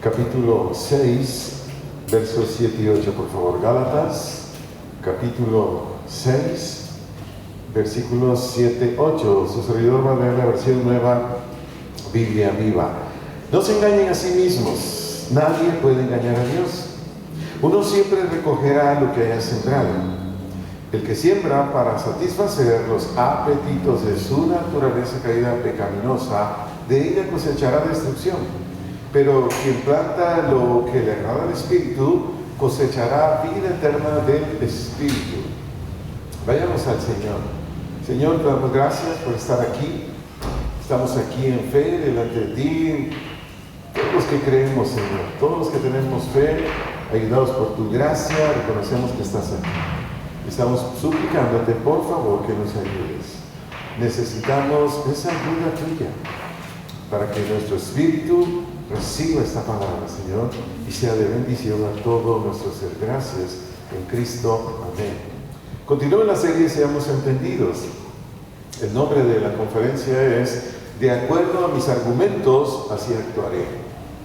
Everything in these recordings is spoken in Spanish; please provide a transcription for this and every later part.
capítulo 6, versos 7 y 8, por favor. Gálatas, capítulo 6, versículos 7, 8. Su servidor va a leer la versión nueva, Biblia Viva. No se engañen a sí mismos, nadie puede engañar a Dios. Uno siempre recogerá lo que haya sembrado. El que siembra para satisfacer los apetitos de su naturaleza caída pecaminosa, de ella cosechará destrucción. Pero quien planta lo que le agrada al Espíritu, cosechará vida eterna del Espíritu. Vayamos al Señor. Señor, te damos gracias por estar aquí. Estamos aquí en fe delante de ti. Todos los que creemos, Señor, todos los que tenemos fe, ayudados por tu gracia, reconocemos que estás aquí. Estamos suplicándote, por favor, que nos ayudes. Necesitamos esa ayuda tuya para que nuestro espíritu reciba esta palabra, Señor, y sea de bendición a todo nuestro ser. Gracias en Cristo. Amén. Continúa la serie Seamos Entendidos. El nombre de la conferencia es De acuerdo a mis argumentos, así actuaré.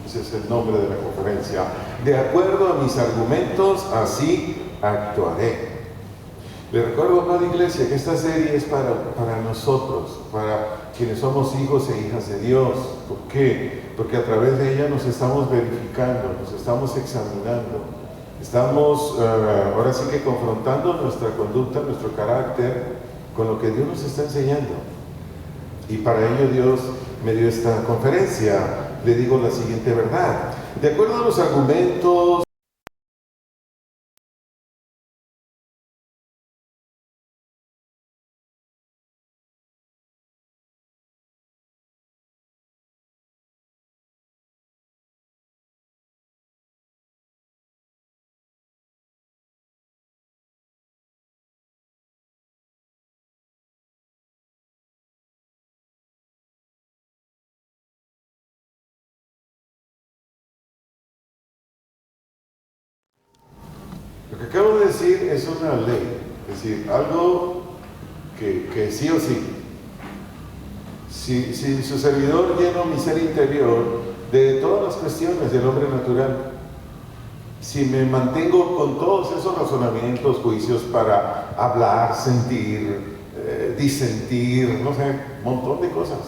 Ese es el nombre de la conferencia. De acuerdo a mis argumentos, así actuaré. Le recuerdo, amada iglesia, que esta serie es para nosotros, para quienes somos hijos e hijas de Dios. ¿Por qué? Porque a través de ella nos estamos verificando, nos estamos examinando. Estamos ahora sí que confrontando nuestra conducta, nuestro carácter, con lo que Dios nos está enseñando. Y para ello Dios me dio esta conferencia. Le digo la siguiente verdad. De acuerdo a los argumentos lo que acabo de decir es una ley, es decir, algo que sí o sí. Si su servidor lleno mi ser interior de todas las cuestiones del hombre natural, si me mantengo con todos esos razonamientos, juicios para hablar, sentir, disentir, no sé, un montón de cosas,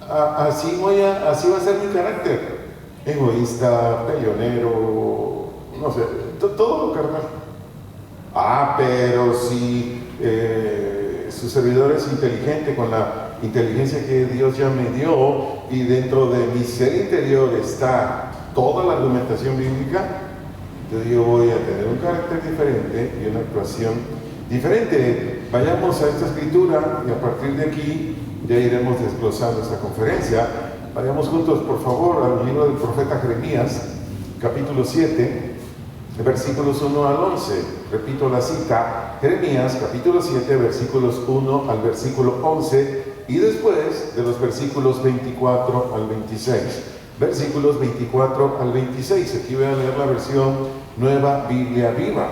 así va a ser mi carácter, egoísta, peleonero, no sé, todo lo carnal. Pero si su servidor es inteligente, con la inteligencia que Dios ya me dio, y dentro de mi ser interior está toda la argumentación bíblica, entonces yo voy a tener un carácter diferente y una actuación diferente. Vayamos a esta escritura y a partir de aquí ya iremos desglosando esta conferencia. Vayamos juntos, por favor, al libro del profeta Jeremías, capítulo 7, versículos 1 al 11. Repito la cita, Jeremías, capítulo 7, versículos 1 al versículo 11, y después de los versículos 24 al 26. Versículos 24 al 26. Aquí voy a leer la versión Nueva Biblia Viva.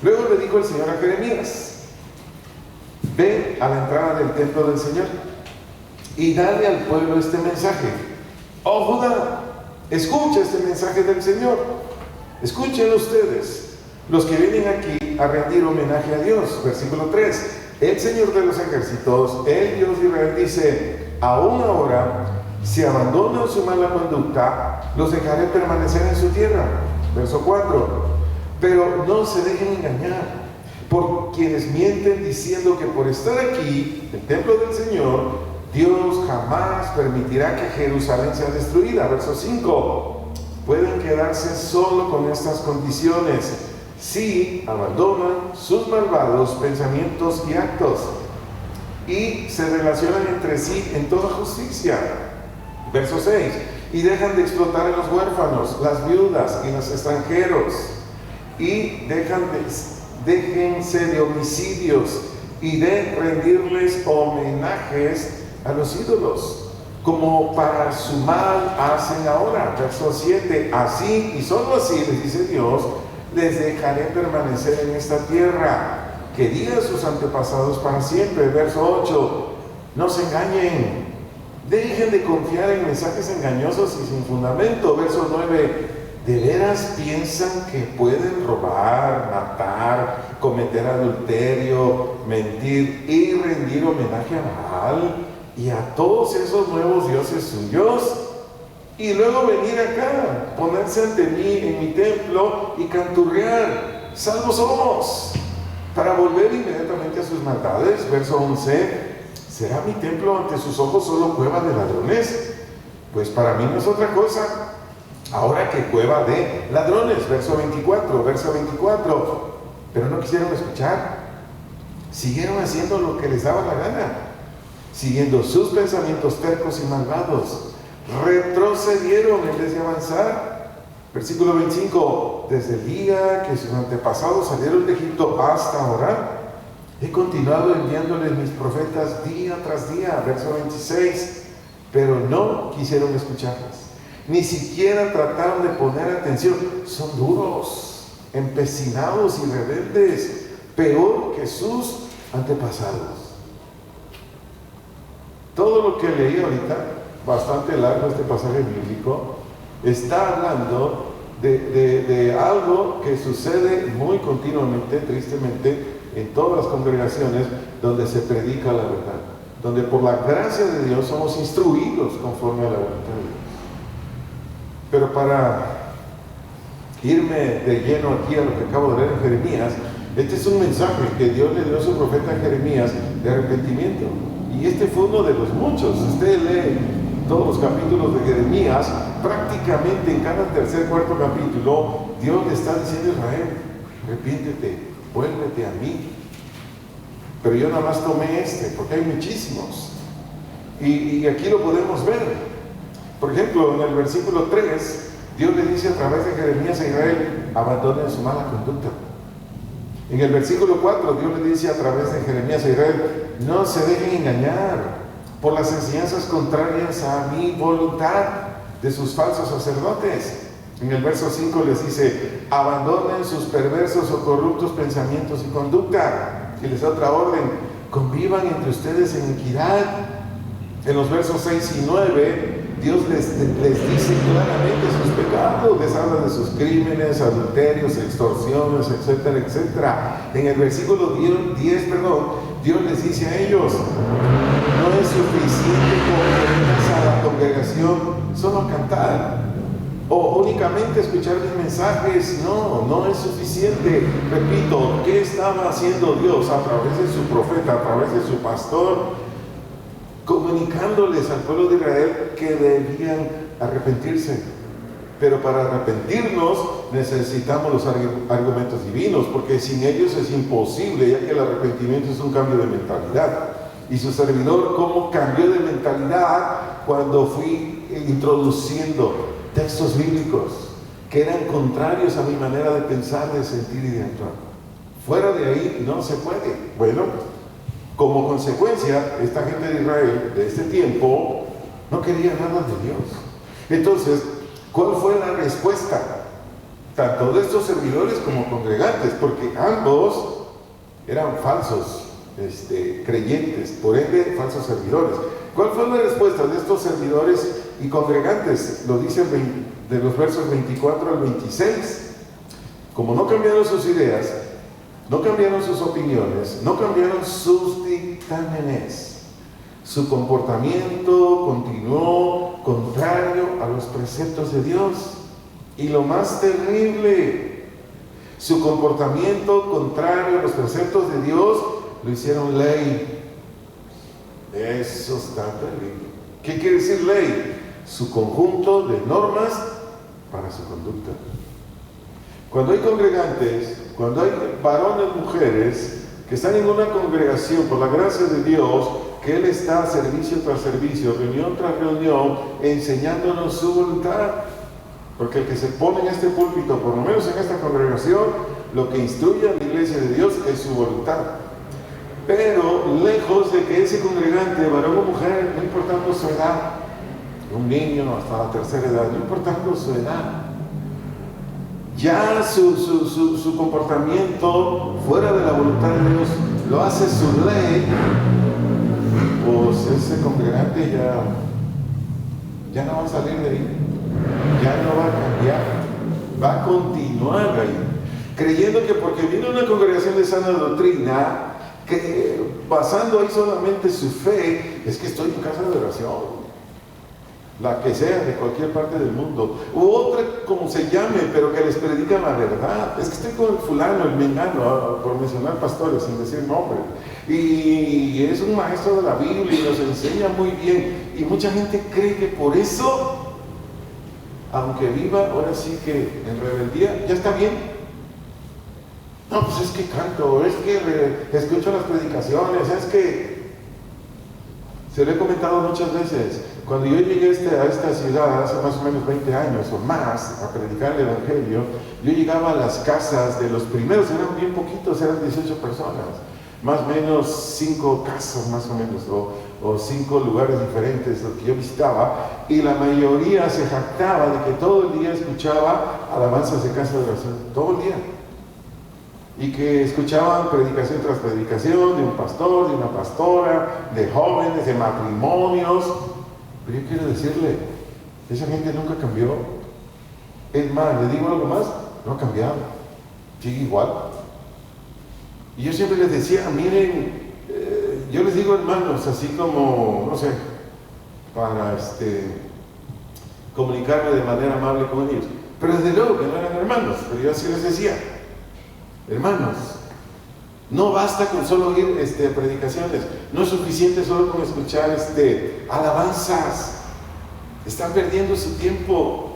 Luego le dijo el Señor a Jeremías: ve a la entrada del templo del Señor y dale al pueblo este mensaje. Oh Judá, escucha este mensaje del Señor. Escuchen ustedes, los que vienen aquí a rendir homenaje a Dios. Versículo 3. El Señor de los ejércitos, el Dios de Israel, dice: aún ahora, si abandonan su mala conducta, los dejaré permanecer en su tierra. Verso 4. Pero no se dejen engañar por quienes mienten diciendo que por estar aquí, el templo del Señor, Dios jamás permitirá que Jerusalén sea destruida. Verso 5. Pueden quedarse solo con estas condiciones si abandonan sus malvados pensamientos y actos y se relacionan entre sí en toda justicia. Verso 6. Y dejan de explotar a los huérfanos, las viudas y los extranjeros, y déjense de homicidios y de rendirles homenajes a los ídolos, como para su mal hacen ahora. Verso 7. Así y solo así, les dice Dios, les dejaré permanecer en esta tierra que di a sus antepasados para siempre. Verso 8. No se engañen. Dejen de confiar en mensajes engañosos y sin fundamento. Verso 9. ¿De veras piensan que pueden robar, matar, cometer adulterio, mentir y rendir homenaje a Baal y a todos esos nuevos dioses suyos? Y luego venir acá, ponerse ante mí en mi templo y canturrear: salvos somos, para volver inmediatamente a sus maldades. Verso 11. ¿Será mi templo ante sus ojos solo cueva de ladrones? Pues para mí no es otra cosa ahora que cueva de ladrones. Verso 24. Pero no quisieron escuchar. Siguieron haciendo lo que les daba la gana, siguiendo sus pensamientos tercos y malvados. Retrocedieron en vez de avanzar. Versículo 25. Desde el día que sus antepasados salieron de Egipto hasta ahora, he continuado enviándoles mis profetas día tras día. Verso 26. Pero no quisieron escucharlas, ni siquiera trataron de poner atención. Son duros, empecinados y rebeldes, peor que sus antepasados. Todo lo que leí ahorita, bastante largo este pasaje bíblico, está hablando de algo que sucede muy continuamente, tristemente, en todas las congregaciones donde se predica la verdad, donde por la gracia de Dios somos instruidos conforme a la voluntad de Dios. Pero para irme de lleno aquí a lo que acabo de leer en Jeremías, este es un mensaje que Dios le dio a su profeta Jeremías de arrepentimiento. Y este fue uno de los muchos. Usted lee todos los capítulos de Jeremías, prácticamente en cada tercer, cuarto capítulo, Dios le está diciendo a Israel: arrepiéntete, vuélvete a mí. Pero yo nada más tomé porque hay muchísimos. Y aquí lo podemos ver. Por ejemplo, en el versículo 3, Dios le dice a través de Jeremías a Israel: abandonen su mala conducta. En el versículo 4, Dios le dice a través de Jeremías a Israel: no se dejen engañar por las enseñanzas contrarias a mi voluntad de sus falsos sacerdotes. En el verso 5 les dice: abandonen sus perversos o corruptos pensamientos y conducta. Y les da otra orden: convivan entre ustedes en equidad. En los versos 6 y 9, Dios les dice claramente sus pecados, les habla de sus crímenes, adulterios, extorsiones, etcétera, etcétera. En el versículo 10, Dios les dice a ellos: no es suficiente con que vengas a la congregación solo cantar o únicamente escuchar mis mensajes. No es suficiente. Repito, ¿qué estaba haciendo Dios a través de su profeta, a través de su pastor? Comunicándoles al pueblo de Israel que debían arrepentirse. Pero para arrepentirnos necesitamos los argumentos divinos, porque sin ellos es imposible, ya que el arrepentimiento es un cambio de mentalidad. Y su servidor, ¿cómo cambió de mentalidad cuando fui introduciendo textos bíblicos que eran contrarios a mi manera de pensar, de sentir y de actuar? Fuera de ahí no se puede. Bueno, como consecuencia, esta gente de Israel de este tiempo no quería nada de Dios. Entonces, ¿cuál fue la respuesta? Tanto de estos servidores como congregantes, porque ambos eran falsos creyentes, por ende falsos servidores. ¿Cuál fue la respuesta de estos servidores y congregantes? Lo dice de los versos 24 al 26. Como no cambiaron sus ideas, no cambiaron sus opiniones, no cambiaron sus dictámenes, su comportamiento continuó contrario a los preceptos de Dios. Y lo más terrible, su comportamiento contrario a los preceptos de Dios lo hicieron ley. Eso está terrible. ¿Qué quiere decir ley? Su conjunto de normas para su conducta. Cuando hay congregantes, cuando hay varones, mujeres que están en una congregación por la gracia de Dios, que Él está servicio tras servicio, reunión tras reunión, enseñándonos su voluntad. Porque el que se pone en este púlpito, por lo menos en esta congregación, lo que instruye a la iglesia de Dios es su voluntad. Pero lejos de que ese congregante, varón o mujer, no importando su edad, un niño hasta la tercera edad, no importando su edad, ya su comportamiento fuera de la voluntad de Dios lo hace su ley, pues ese congregante ya ya no va a salir de ahí, ya no va a cambiar, va a continuar ahí, creyendo que porque viene una congregación de sana doctrina, que basando ahí solamente su fe, es que estoy en casa de oración, la que sea, de cualquier parte del mundo, u otra como se llame, pero que les predican la verdad. Es que estoy con el fulano, el mengano, por mencionar pastores sin decir nombre, y es un maestro de la Biblia y nos enseña muy bien, y mucha gente cree que por eso, aunque viva ahora sí que en rebeldía, ya está bien. No, pues es que canto, es que escucho las predicaciones, es que... Se lo he comentado muchas veces. Cuando yo llegué a esta ciudad hace más o menos 20 años o más a predicar el Evangelio, yo llegaba a las casas de los primeros, eran bien poquitos, eran 18 personas, más o menos 5 casas más o menos, o 5 lugares diferentes los que yo visitaba, y la mayoría se jactaba de que todo el día escuchaba alabanzas de casa de oración, todo el día. Y que escuchaban predicación tras predicación de un pastor, de una pastora, de jóvenes, de matrimonios. Pero yo quiero decirle, esa gente nunca cambió. Es más, le digo algo más, no ha cambiado, sigue igual. Y yo siempre les decía, miren, yo les digo hermanos, así como, no sé, para comunicarme de manera amable con ellos. Pero desde luego que no eran hermanos, pero yo así les decía. Hermanos, no basta con solo oír predicaciones, no es suficiente solo con escuchar alabanzas. Están perdiendo su tiempo.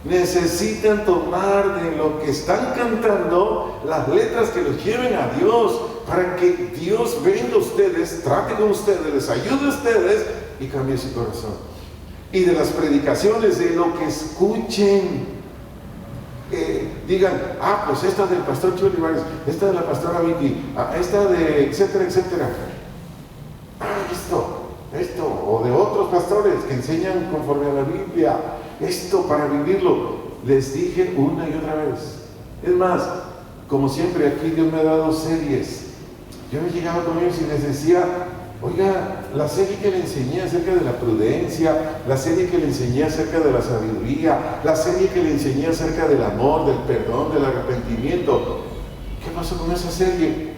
Necesitan tomar de lo que están cantando las letras que los lleven a Dios, para que Dios venga a ustedes, trate con ustedes, les ayude a ustedes y cambie su corazón. Y de las predicaciones, de lo que escuchen, digan, pues esta del pastor Chuy Olivares, esta de la pastora Vicky, esta de etcétera, etcétera. Esto, o de otros pastores que enseñan conforme a la Biblia, esto para vivirlo. Les dije una y otra vez. Es más, como siempre aquí Dios me ha dado series. Yo me llegaba con ellos y les decía, oiga, la serie que le enseñé acerca de la prudencia, la serie que le enseñé acerca de la sabiduría, la serie que le enseñé acerca del amor, del perdón, del arrepentimiento, ¿qué pasó con esa serie?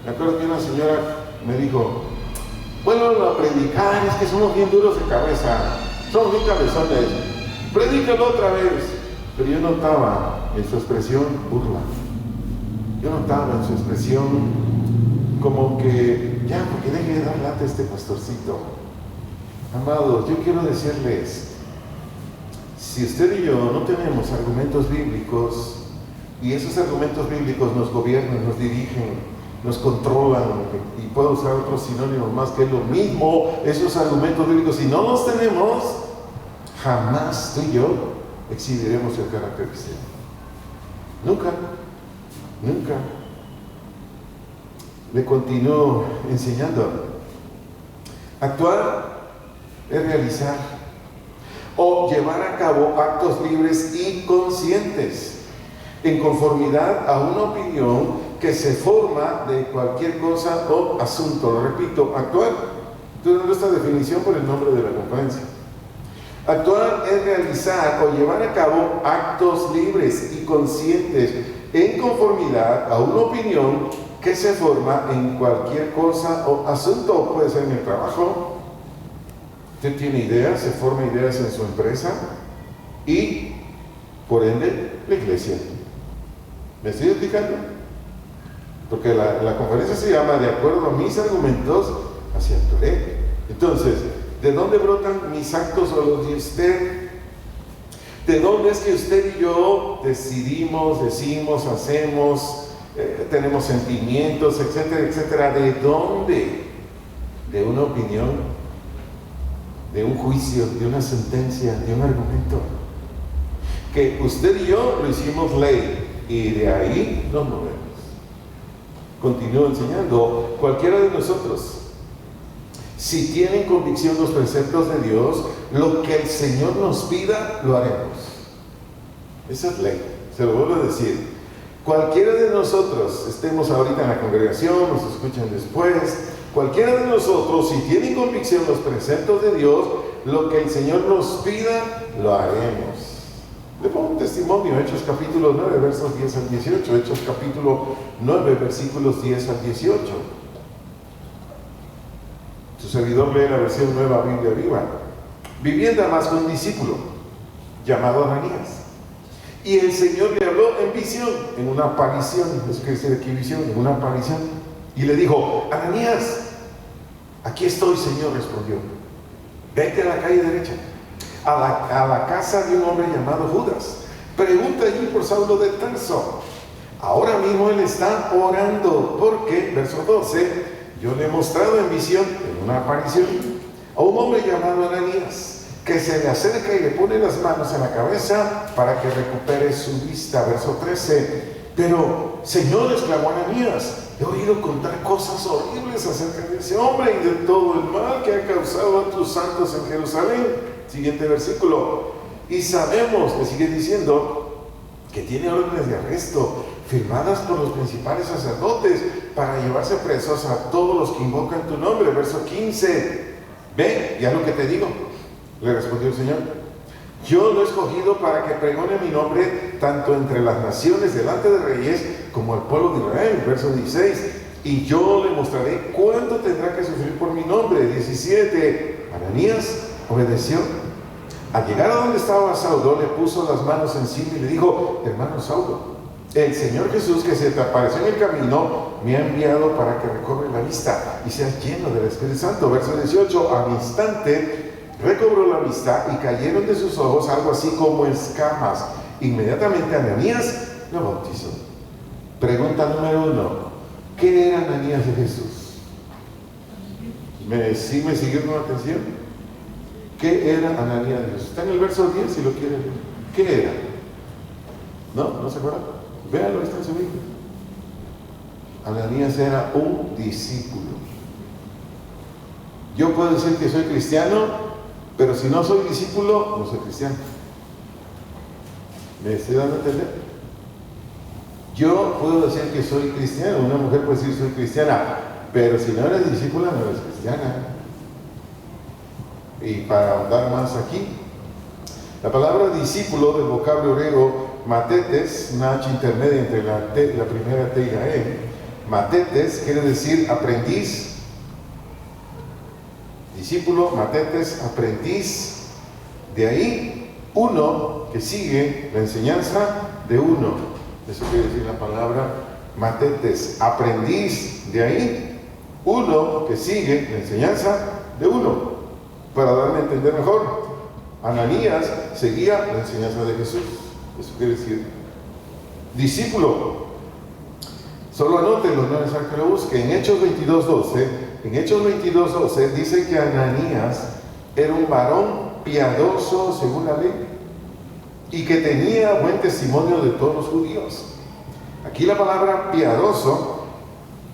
Me acuerdo que una señora me dijo, bueno, a predicar, es que somos bien duros de cabeza, somos bien cabezones, predícalo otra vez. Pero yo notaba en su expresión burla, yo notaba en su expresión como que, ya, porque deje de dar lata a este pastorcito. Amados, yo quiero decirles, si usted y yo no tenemos argumentos bíblicos, y esos argumentos bíblicos nos gobiernan, nos dirigen, nos controlan, y puedo usar otros sinónimos más que es lo mismo, esos argumentos bíblicos, si no los tenemos, jamás tú y yo exhibiremos el carácter cristiano. Nunca, nunca. Le continúo enseñando. Actuar es realizar o llevar a cabo actos libres y conscientes en conformidad a una opinión que se forma de cualquier cosa o asunto. Lo repito, actuar. Estoy dando esta definición por el nombre de la conferencia. Actuar es realizar o llevar a cabo actos libres y conscientes en conformidad a una opinión que se forma en cualquier cosa o asunto. Puede ser en el trabajo. Usted tiene ideas, se forma ideas en su empresa y, por ende, la iglesia. ¿Me estoy explicando? Porque la conferencia se llama de acuerdo a mis argumentos, así actuaré. Entonces, ¿de dónde brotan mis actos o los de usted? ¿De dónde es que usted y yo decidimos, decimos, hacemos, tenemos sentimientos, etcétera, etcétera? ¿De dónde? De una opinión, de un juicio, de una sentencia, de un argumento. Que usted y yo lo hicimos ley y de ahí nos movemos. Continúo enseñando. Cualquiera de nosotros, si tienen convicción los preceptos de Dios, lo que el Señor nos pida, lo haremos. Esa es ley, se lo vuelvo a decir. Cualquiera de nosotros, estemos ahorita en la congregación, nos escuchen después, cualquiera de nosotros, si tienen convicción los preceptos de Dios, lo que el Señor nos pida, lo haremos. Le pongo un testimonio, Hechos capítulo 9, versos 10 al 18, Hechos capítulo 9, versículos 10 al 18. Su servidor lee la versión Nueva Biblia Viva. Vivía en Damasco un discípulo llamado Ananías. Y el Señor le habló en visión, en una aparición, eso quiere decir aquí visión, en una aparición. Y le dijo: Ananías. Aquí estoy, Señor, respondió. Vete a la calle derecha, a la casa de un hombre llamado Judas. Pregunta allí por Saulo de Tarso. Ahora mismo él está orando, porque, verso 12, yo le he mostrado en visión, en una aparición, a un hombre llamado Ananías, que se le acerca y le pone las manos en la cabeza para que recupere su vista. Verso 13. Pero, Señor, exclamó Ananías, he oído contar cosas horribles acerca de ese hombre y de todo el mal que ha causado a tus santos en Jerusalén. Siguiente versículo. Y sabemos, le sigue diciendo, que tiene órdenes de arresto firmadas por los principales sacerdotes para llevarse presos a todos los que invocan tu nombre. Verso 15. Ve, ya lo que te digo, le respondió el Señor. Yo lo he escogido para que pregone mi nombre tanto entre las naciones delante de reyes como al pueblo de Israel. Verso 16. Y yo le mostraré cuánto tendrá que sufrir por mi nombre. 17. Ananías obedeció. Al llegar a donde estaba Saulo, le puso las manos encima y le dijo: hermano Saulo, el Señor Jesús, que se te apareció en el camino, me ha enviado para que recobre la vista y seas lleno del Espíritu Santo. Verso 18. Al instante recobró la vista y cayeron de sus ojos algo así como escamas. Inmediatamente Ananías lo bautizó. Pregunta número 1. ¿Qué era Ananías de Jesús? ¿Sí me siguieron con atención? ¿Qué era Ananías de Jesús? Está en el verso 10 si lo quieren ver. ¿Qué era? ¿No se acuerdan? Véanlo, está en su Biblia. Ananías era un discípulo. Yo puedo decir que soy cristiano, pero si no soy discípulo, no soy cristiano. ¿Me estoy dando a entender? Yo puedo decir que soy cristiano, una mujer puede decir soy cristiana, pero si no eres discípula, no eres cristiana. Y para ahondar más aquí, la palabra discípulo del vocablo griego matetes, una H intermedia entre la primera T y la E, matetes quiere decir aprendiz. Discípulo, matetes, aprendiz. De ahí, uno que sigue la enseñanza de uno. Eso quiere decir la palabra matetes, aprendiz. De ahí, uno que sigue la enseñanza de uno. Para darme a entender mejor, Ananías seguía la enseñanza de Jesús. Eso quiere decir discípulo. Solo anótenlo, no es necesario que lo busque. En Hechos 22:12 dice que Ananías era un varón piadoso según la ley y que tenía buen testimonio de todos los judíos. Aquí la palabra piadoso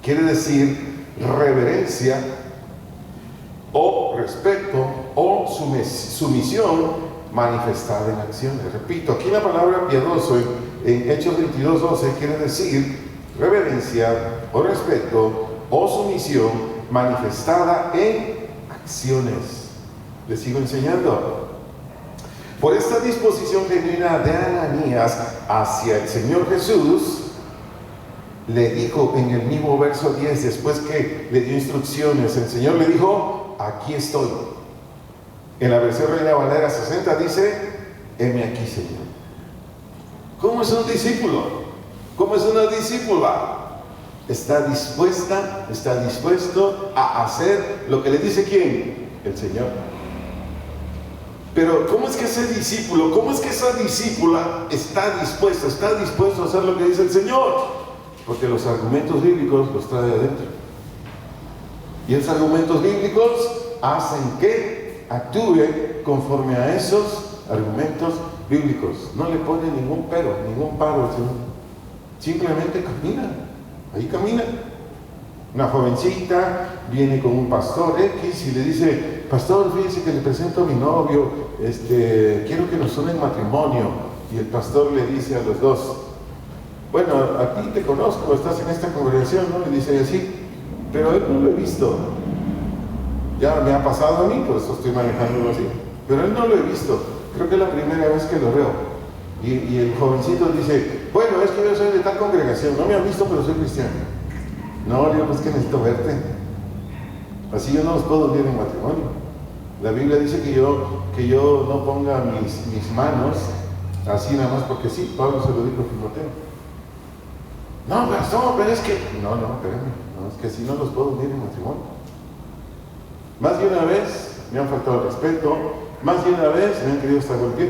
quiere decir reverencia o respeto o sumisión manifestada en acciones. Repito, aquí la palabra piadoso en Hechos 22:12 quiere decir reverencia o respeto o sumisión manifestada en acciones. Les sigo enseñando. Por esta disposición genuina de Ananías hacia el Señor Jesús, le dijo en el mismo verso 10, después que le dio instrucciones, el Señor le dijo: aquí estoy. En la versión Reina Valera 60 dice: heme aquí, Señor. ¿Cómo es un discípulo? ¿Cómo es una discípula? Está dispuesto a hacer lo que le dice ¿quién? El Señor. Pero ¿cómo es que ese discípulo, cómo es que esa discípula está dispuesto a hacer lo que dice el Señor? Porque los argumentos bíblicos los trae adentro. Y esos argumentos bíblicos hacen que actúe conforme a esos argumentos bíblicos. No le pone ningún pero, ningún paro al Señor. Simplemente camina. Ahí camina. Una jovencita viene con un pastor X y le dice: pastor, fíjese que le presento a mi novio, quiero que nos unen matrimonio. Y el pastor le dice a los dos: bueno, a ti te conozco, estás en esta congregación, ¿no? Le dice así, pero él no lo he visto. Ya me ha pasado a mí, por eso estoy manejándolo así. Pero él no lo he visto. Creo que es la primera vez que lo veo. Y el jovencito dice, bueno, es que yo soy de tal congregación. No me han visto, pero soy cristiano. No, digo, pues que necesito verte. Así yo no los puedo unir en matrimonio. La Biblia dice que yo no ponga mis manos así nada más porque sí. Pablo se lo dijo a Timoteo. No, pero es que... No, espérame. No, es que así no los puedo unir en matrimonio. Más de una vez me han faltado el respeto. Más de una vez me han querido hasta golpear.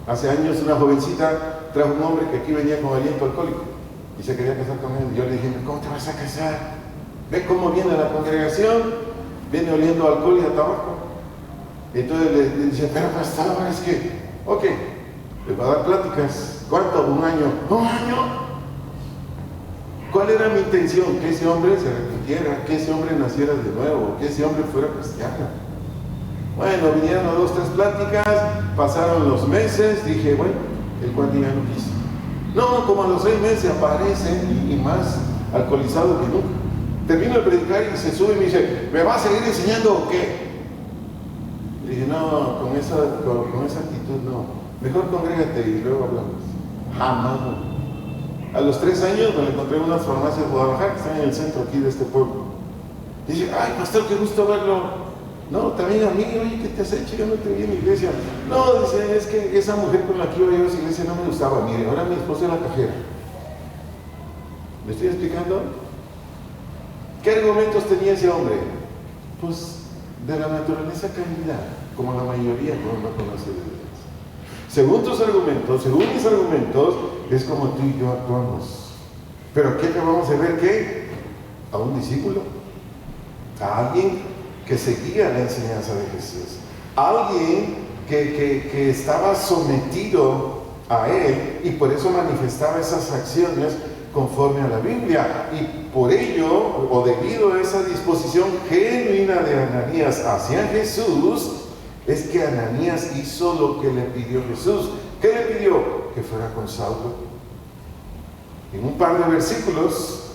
Hace años una jovencita trajo un hombre que aquí venía con aliento alcohólico y se quería casar con él. Yo le dije, ¿cómo te vas a casar? Ve cómo viene la congregación, viene oliendo alcohol y a tabaco. Entonces le dice, pero pastor, es que, ok, le va a dar pláticas. ¿Cuánto? ¿Un año? ¿Un año? ¿Cuál era mi intención? Que ese hombre se arrepintiera, que ese hombre naciera de nuevo, que ese hombre fuera cristiano. Bueno, vinieron a 2, 3 pláticas, pasaron los meses, dije, bueno, el cuate ya no quiso. No, como a los 6 meses aparece y más alcoholizado que nunca. Termino de predicar y se sube y me dice, ¿me va a seguir enseñando o qué? Le dije, no, con esa actitud no. Mejor congrégate y luego hablamos. Jamás. A los 3 años me lo encontré en unas farmacias de Guadalajara que están en el centro aquí de este pueblo. Dice, ay, pastor, qué gusto verlo. No, también a mí, oye, ¿qué te has hecho? Yo no te vi en la iglesia. No, dice, es que esa mujer con la que iba yo a esa iglesia no me gustaba. Mire, ahora mi esposa es la cajera. ¿Me estoy explicando? ¿Qué argumentos tenía ese hombre? Pues de la naturaleza caída, como la mayoría no conoce de Dios. Según tus argumentos, según mis argumentos, es como tú y yo actuamos. Pero ¿qué acabamos de ver? ¿Qué? A un discípulo, a alguien que seguía la enseñanza de Jesús, alguien que estaba sometido a él y por eso manifestaba esas acciones conforme a la Biblia. Y por ello, o debido a esa disposición genuina de Ananías hacia Jesús, es que Ananías hizo lo que le pidió Jesús. ¿Qué le pidió? Que fuera con Saulo. En un par de versículos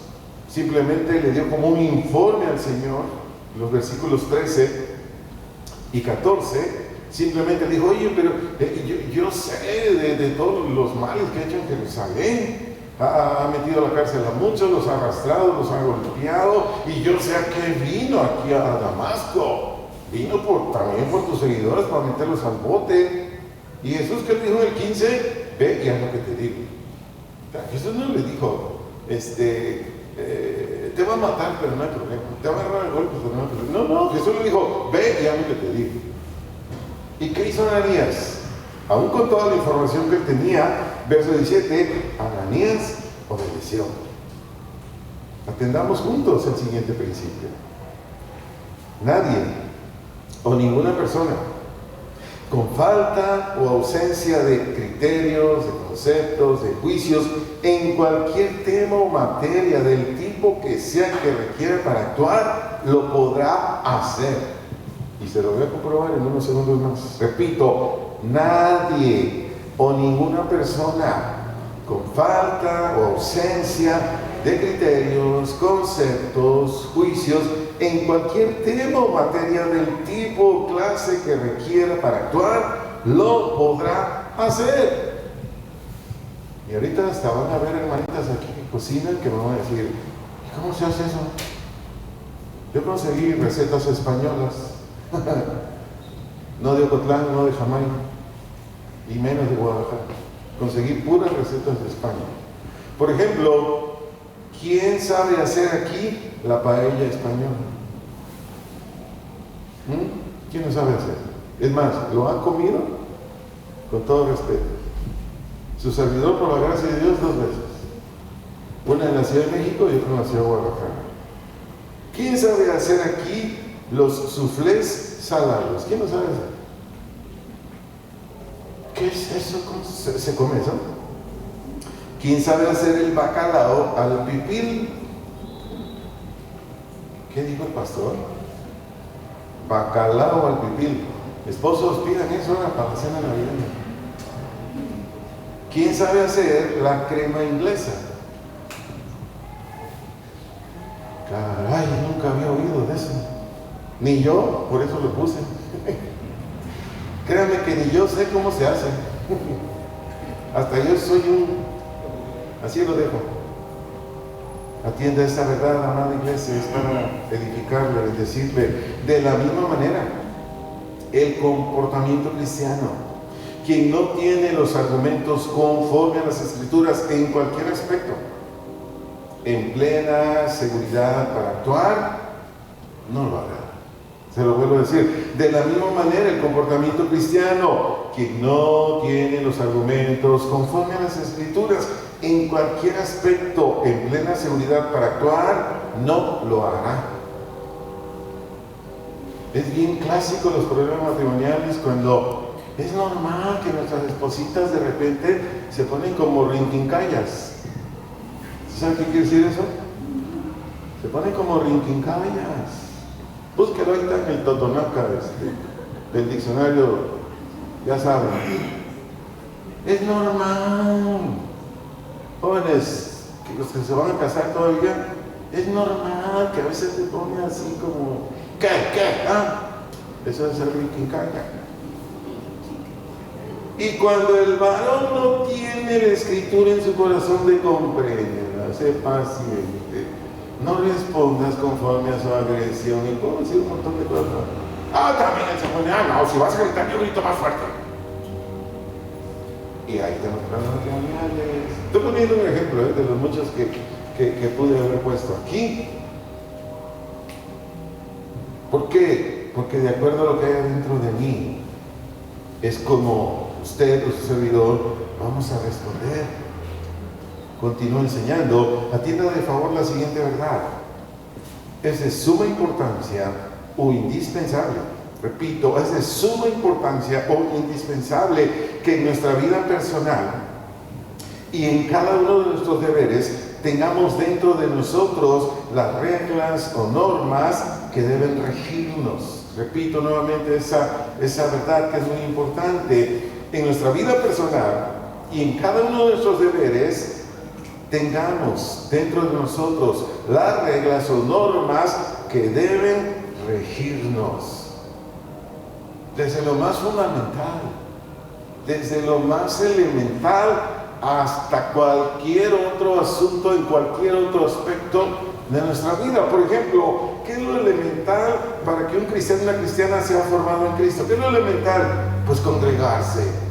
simplemente le dio como un informe al Señor. Los versículos 13 y 14, simplemente dijo, oye, pero yo sé de todos los males que ha hecho en Jerusalén. Ha metido a la cárcel a muchos, los ha arrastrado, los ha golpeado, y yo sé a qué vino aquí a Damasco. Vino también por tus seguidores para meterlos al bote. Y Jesús, ¿qué dijo en el 15? Ve y haz lo que te digo. Jesús no le dijo, te va a matar, pero no hay problema. Te va a agarrar el golpe, pero no hay problema. No, Jesús le dijo, ve y haz lo que te digo. ¿Y qué hizo Ananías? Aún con toda la información que él tenía, verso 17, Ananías obedeció. Atendamos juntos el siguiente principio. Nadie o ninguna persona con falta o ausencia de criterios, de conceptos, de juicios, en cualquier tema o materia del tipo que sea que requiera para actuar, lo podrá hacer. Y se lo voy a comprobar en unos segundos más. Repito, nadie o ninguna persona con falta o ausencia de criterios, conceptos, juicios, en cualquier tema o materia del tipo o clase que requiera para actuar, lo podrá hacer. Y ahorita hasta van a ver hermanitas aquí que cocinan que me van a decir, ¿cómo se hace eso? Yo conseguí recetas españolas, no de Ocotlán, no de Jamaica, y menos de Guadalajara. Conseguí puras recetas de España. Por ejemplo, ¿quién sabe hacer aquí la paella española? ¿Quién lo sabe hacer? Es más, ¿lo han comido? Con todo respeto. Su servidor, por la gracia de Dios, 2 veces. Una en la Ciudad de México y otra en la Ciudad de Guadalajara. ¿Quién sabe hacer aquí los soufflés salados? ¿Quién lo sabe hacer? ¿Qué es eso? ¿Cómo se come eso? ¿Quién sabe hacer el bacalao al pipil? ¿Qué dijo el pastor? Bacalao al pipil. Esposos, pidan eso ahora para la cena navideña. ¿Quién sabe hacer la crema inglesa? Caray, nunca había oído de eso. Ni yo, por eso lo puse. Créanme que ni yo sé cómo se hace. Hasta yo soy así lo dejo. Atienda esta verdad, amada iglesia, es para edificarle, bendecirle. De la misma manera, el comportamiento cristiano, quien no tiene los argumentos conforme a las Escrituras en cualquier aspecto, en plena seguridad para actuar, no lo hará. Se lo vuelvo a decir. De la misma manera, el comportamiento cristiano, quien no tiene los argumentos conforme a las Escrituras en cualquier aspecto, en plena seguridad para actuar, no lo hará. Es bien clásico los problemas matrimoniales cuando es normal que nuestras espositas de repente se ponen como rinquincayas. ¿Saben qué quiere decir eso? Se ponen como rinquincayas. Búsquelo, ahí está en el Totonaca del diccionario, ya saben. Es normal. Jóvenes, los que se van a casar todavía, es normal que a veces se pone así como, ¿qué? Eso es el rinquincaya. Y cuando el varón no tiene la Escritura en su corazón de comprenderla, sé paciente. No respondas conforme a su agresión. Y puedo decir un montón de cosas. También se pone, no, si vas a gritar, yo grito más fuerte. Y ahí tenemos problemas matrimoniales. Estoy poniendo un ejemplo de los muchos que pude haber puesto aquí. ¿Por qué? Porque de acuerdo a lo que hay dentro de mí, es como usted o su servidor vamos a responder. Continúo enseñando. Atienda de favor la siguiente verdad. Es de suma importancia o indispensable. Repito, es de suma importancia o indispensable que en nuestra vida personal y en cada uno de nuestros deberes tengamos dentro de nosotros las reglas o normas que deben regirnos. Repito nuevamente esa verdad que es muy importante. En nuestra vida personal y en cada uno de nuestros deberes tengamos dentro de nosotros las reglas o normas que deben regirnos. Desde lo más fundamental, desde lo más elemental, hasta cualquier otro asunto, en cualquier otro aspecto de nuestra vida. Por ejemplo, ¿qué es lo elemental para que un cristiano y una cristiana sea formado en Cristo? ¿Qué es lo elemental? Pues congregarse.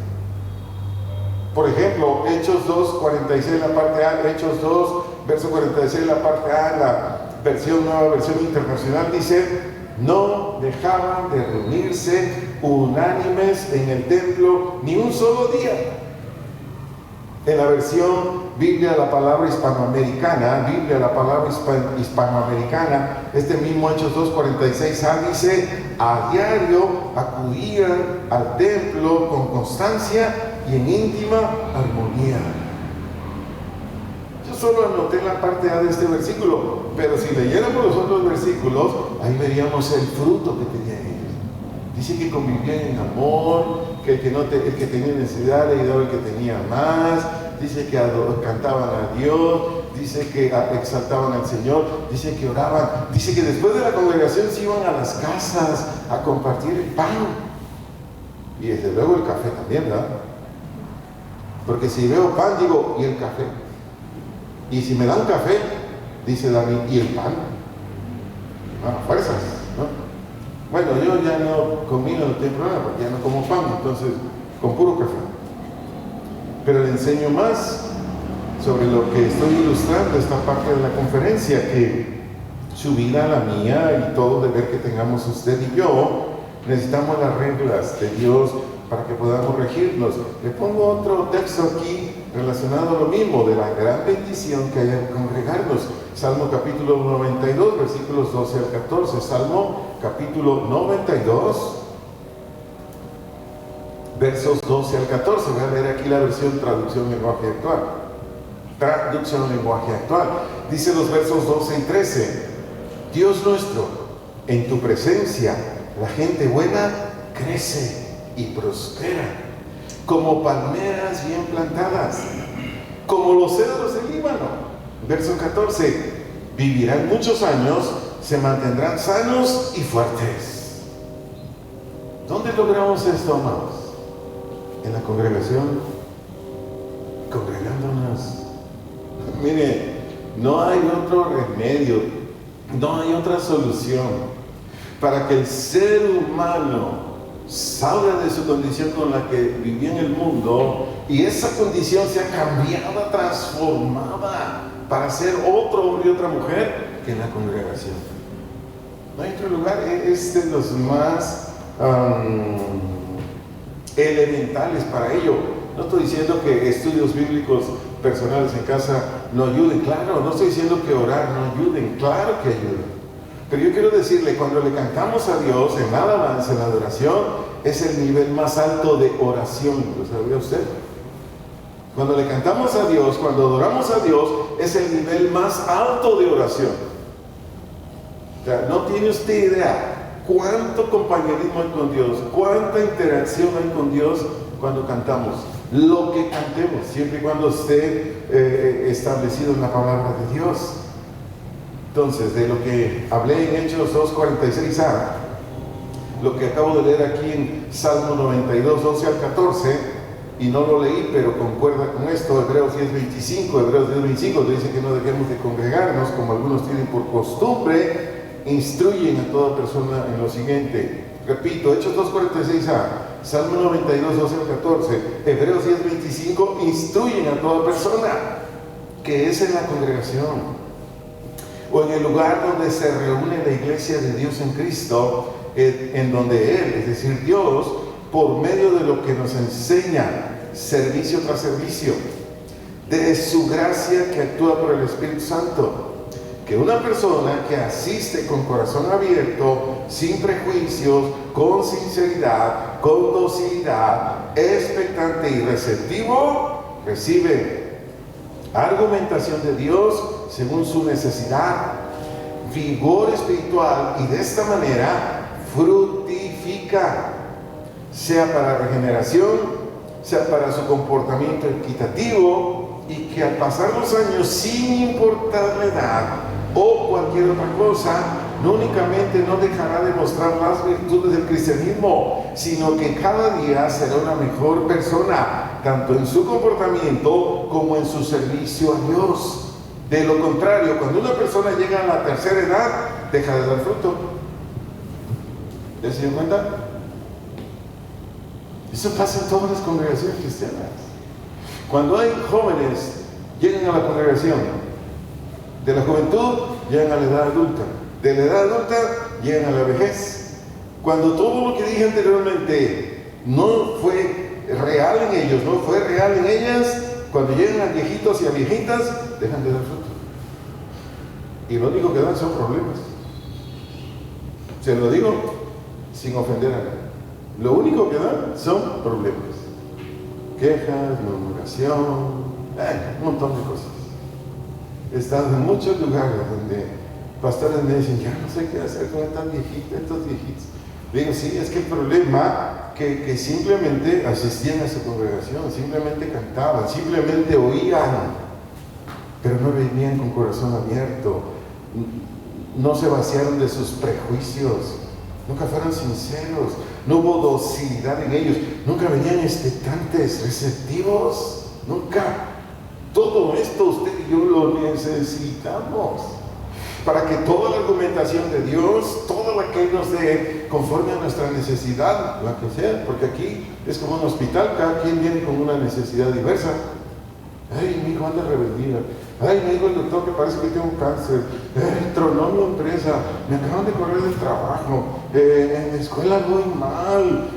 Por ejemplo, Hechos 2, 46, la parte A, Hechos 2, verso 46, la parte A, la nueva versión internacional, dice: no dejaban de reunirse unánimes en el templo ni un solo día. En la versión Biblia, la palabra hispanoamericana, este mismo Hechos 2:46a dice: a diario acudían al templo con constancia y en íntima armonía. Yo solo anoté la parte A de este versículo, pero si leyéramos los otros versículos, ahí veríamos el fruto que tenía ellos. Dice que convivían en amor, que el que tenía necesidad le ayudaba al que tenía más. Dice que cantaban a Dios, dice que exaltaban al Señor, dice que oraban, dice que después de la congregación se iban a las casas a compartir el pan. Y desde luego el café también, ¿verdad? Porque si veo pan, digo, ¿y el café? Y si me dan café, dice David, ¿y el pan? Fuerzas, ¿no? Bueno, yo ya no comí en el templo, porque ya no como pan, entonces con puro café. Pero le enseño más sobre lo que estoy ilustrando esta parte de la conferencia, que su vida, la mía y todo deber que tengamos usted y yo, necesitamos las reglas de Dios para que podamos regirnos. Le pongo otro texto aquí relacionado a lo mismo, de la gran bendición que hay al congregarnos. Salmo capítulo 92, versículos 12 al 14. Salmo capítulo 92, versos 12 al 14. Voy a leer aquí la versión traducción lenguaje actual. Traducción lenguaje actual. Dice los versos 12 y 13: Dios nuestro, en tu presencia la gente buena crece y prospera, como palmeras bien plantadas, como los cedros del Líbano. Verso 14: vivirán muchos años, se mantendrán sanos y fuertes. ¿Dónde logramos esto, amados? En la congregación, congregándonos. Mire, no hay otro remedio, no hay otra solución para que el ser humano salga de su condición con la que vivía en el mundo y esa condición sea cambiada, transformada para ser otro hombre y otra mujer que en la congregación. No hay otro lugar, es de los más elementales para ello. No estoy diciendo que estudios bíblicos personales en casa no ayuden, claro, no estoy diciendo que orar no ayuden, claro que ayuden. Pero yo quiero decirle, cuando le cantamos a Dios en la alabanza, en la adoración, es el nivel más alto de oración. ¿Lo sabía usted? Cuando le cantamos a Dios, cuando adoramos a Dios, es el nivel más alto de oración. O sea, no tiene usted idea cuánto compañerismo hay con Dios, cuánta interacción hay con Dios cuando cantamos. Lo que cantemos, siempre y cuando esté establecido en la palabra de Dios. Entonces, de lo que hablé en Hechos 2:46a, lo que acabo de leer aquí en Salmo 92, 12 al 14, y no lo leí, pero concuerda con esto, Hebreos 10:25 dice que no dejemos de congregarnos, como algunos tienen por costumbre, instruyen a toda persona en lo siguiente. Repito, Hechos 2:46a, Salmo 92, 12 al 14, Hebreos 10:25, instruyen a toda persona, que es en la congregación, o en el lugar donde se reúne la iglesia de Dios en Cristo, en donde Él, es decir, Dios, por medio de lo que nos enseña, servicio tras servicio, de su gracia que actúa por el Espíritu Santo, que una persona que asiste con corazón abierto, sin prejuicios, con sinceridad, con docilidad, expectante y receptivo, recibe argumentación de Dios según su necesidad, vigor espiritual, y de esta manera fructifica, sea para regeneración, sea para su comportamiento equitativo, y que al pasar los años, sin importar la edad o cualquier otra cosa, no únicamente no dejará de mostrar las virtudes del cristianismo, sino que cada día será una mejor persona, tanto en su comportamiento como en su servicio a Dios. De lo contrario, cuando una persona llega a la tercera edad, deja de dar fruto. ¿Ya se dio cuenta? Eso pasa en todas las congregaciones cristianas. Cuando hay jóvenes, llegan a la congregación. De la juventud, llegan a la edad adulta. De la edad adulta, llegan a la vejez. Cuando todo lo que dije anteriormente no fue real en ellos, no fue real en ellas, cuando llegan a viejitos y a viejitas, dejan de dar fruto. Y lo único que dan son problemas. Se lo digo sin ofender a nadie. Lo único que dan son problemas. Quejas, murmuración, un montón de cosas. He estado en muchos lugares donde pastores me dicen, ya no sé qué hacer con estas viejitas, estos viejitos. Digo, sí, es que el problema que simplemente asistían a su congregación, simplemente cantaban, simplemente oían, pero no venían con corazón abierto, no se vaciaron de sus prejuicios, nunca fueron sinceros, no hubo docilidad en ellos, nunca venían expectantes, receptivos, nunca. Todo esto usted y yo lo necesitamos para que toda la argumentación de Dios, toda la que Él nos dé, conforme a nuestra necesidad, la que sea, porque aquí es como un hospital, cada quien viene con una necesidad diversa. Ay, mi hijo anda rebeldía. Ay, me dijo el doctor que parece que tengo cáncer. Tronó mi empresa. Me acaban de correr del trabajo. En la escuela voy mal.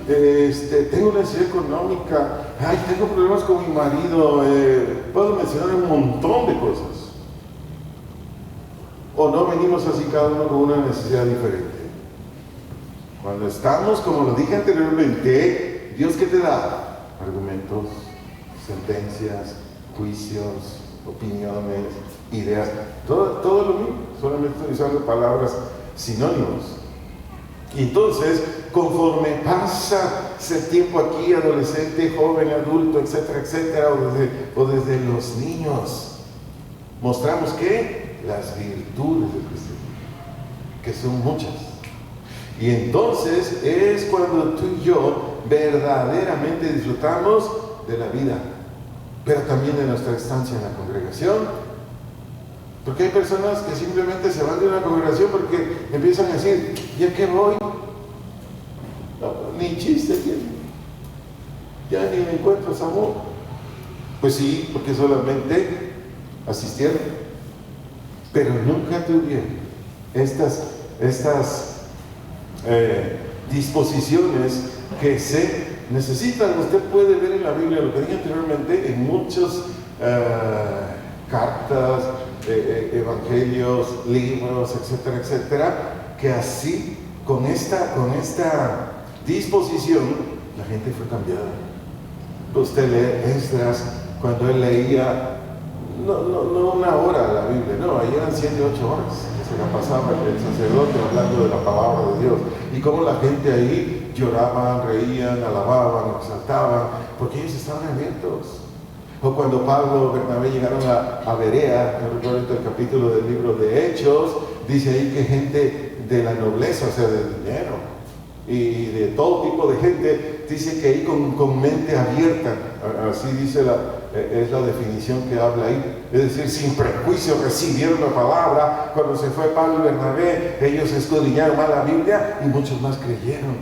Tengo necesidad económica. Ay, tengo problemas con mi marido. Puedo mencionar un montón de cosas. O no venimos así cada uno con una necesidad diferente. Cuando estamos, como lo dije anteriormente, ¿Dios qué te da? Argumentos, sentencias, juicios, opiniones, ideas, todo lo mismo, solamente estoy usando palabras sinónimos. Y entonces, conforme pasa ese tiempo aquí, adolescente, joven, adulto, etcétera, etcétera, o desde los niños, mostramos que las virtudes del cristianismo, que son muchas. Y entonces es cuando tú y yo verdaderamente disfrutamos de la vida, pero también de nuestra estancia en la congregación. Porque hay personas que simplemente se van de una congregación porque empiezan a decir, ¿ya qué voy? No, ni chiste tiene. Ya ni me encuentro amor. Pues sí, porque solamente asistieron, pero nunca tuvieron estas disposiciones que se necesitan. Usted puede ver en la Biblia, lo que dije anteriormente, en muchas cartas, evangelios, libros, etcétera, etcétera, que así, con esta disposición, la gente fue cambiada. Usted lee Esdras, cuando él leía, no una hora la Biblia, no, ahí eran 7 u 8 horas que se la pasaba el sacerdote hablando de la palabra de Dios, y cómo la gente ahí lloraban, reían, alababan, exaltaban, porque ellos estaban abiertos. O cuando Pablo y Bernabé llegaron a Berea, no recuerdo el capítulo del libro de Hechos, dice ahí que gente de la nobleza, o sea, del dinero, y de todo tipo de gente, dice que ahí con mente abierta, así dice es la definición que habla ahí, es decir, sin prejuicio recibieron la palabra. Cuando se fue Pablo y Bernabé, ellos escudriñaron más la Biblia y muchos más creyeron.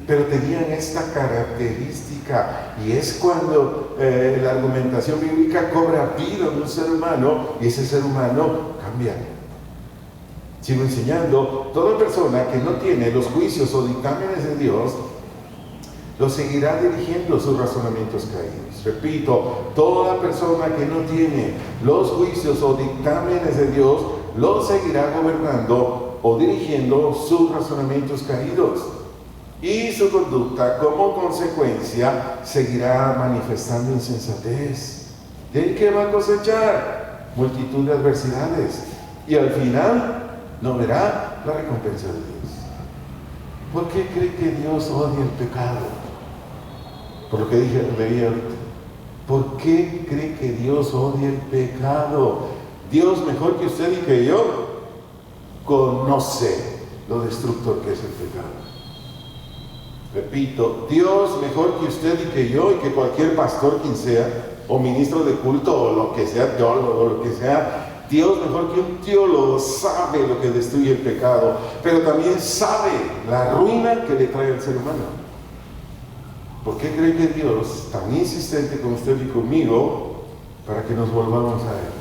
Pero tenían esta característica, y es cuando la argumentación bíblica cobra vida en un ser humano, y ese ser humano cambia. Sigo enseñando, toda persona que no tiene los juicios o dictámenes de Dios, lo seguirá dirigiendo sus razonamientos caídos. Repito, toda persona que no tiene los juicios o dictámenes de Dios, lo seguirá gobernando o dirigiendo sus razonamientos caídos. Y su conducta, como consecuencia, seguirá manifestando insensatez. ¿De qué va a cosechar? Multitud de adversidades. Y al final, no verá la recompensa de Dios. ¿Por qué cree que Dios odia el pecado? Por lo que leí ahorita. ¿Por qué cree que Dios odia el pecado? Dios, mejor que usted y que yo, conoce lo destructor que es el pecado. Repito, Dios, mejor que usted y que yo, y que cualquier pastor, quien sea, o ministro de culto, o lo que sea, teólogo, o lo que sea, Dios, mejor que un teólogo, sabe lo que destruye el pecado, pero también sabe la ruina que le trae al ser humano. ¿Por qué cree que Dios, tan insistente con usted y conmigo, para que nos volvamos a Él?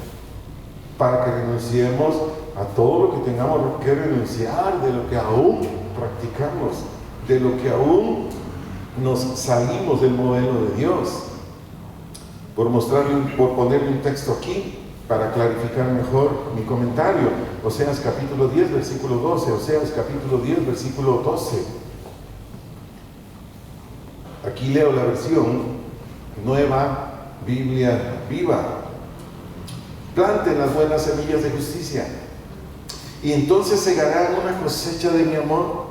Para que renunciemos a todo lo que tengamos que renunciar, de lo que aún practicamos, de lo que aún nos salimos del modelo de Dios. Por ponerle un texto aquí, para clarificar mejor mi comentario, Oseas capítulo 10, versículo 12, Oseas capítulo 10, versículo 12. Aquí leo la versión Nueva Biblia Viva. Planten las buenas semillas de justicia, y entonces segarán una cosecha de mi amor.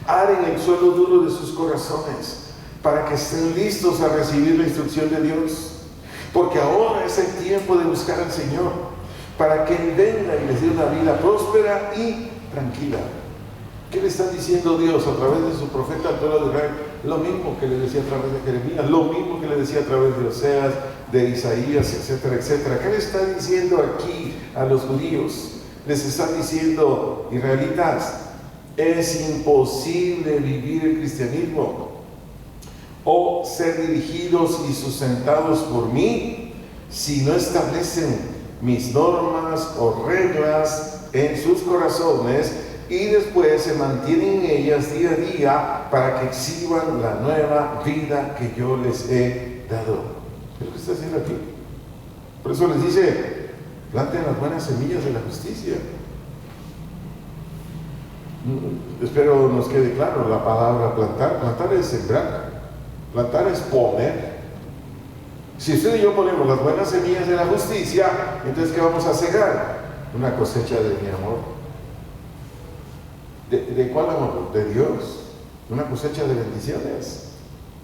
Aren el suelo duro de sus corazones, para que estén listos a recibir la instrucción de Dios. Porque ahora es el tiempo de buscar al Señor, para que Él venga y les dé una vida próspera y tranquila. ¿Qué le está diciendo Dios a través de su profeta al pueblo de Israel? Lo mismo que le decía a través de Jeremías, lo mismo que le decía a través de Oseas, de Isaías, etcétera, etcétera. ¿Qué le está diciendo aquí a los judíos? Les está diciendo, israelitas, es imposible vivir el cristianismo o ser dirigidos y sustentados por mí si no establecen mis normas o reglas en sus corazones y después se mantienen en ellas día a día para que exhiban la nueva vida que yo les he dado. ¿Qué es lo que está haciendo aquí? Por eso les dice, planten las buenas semillas de la justicia. Espero nos quede claro la palabra plantar es sembrar, plantar es poner. Si usted y yo ponemos las buenas semillas de la justicia, entonces ¿qué vamos a cegar? Una cosecha de mi amor. ¿De cuál amor? De Dios. Una cosecha de bendiciones.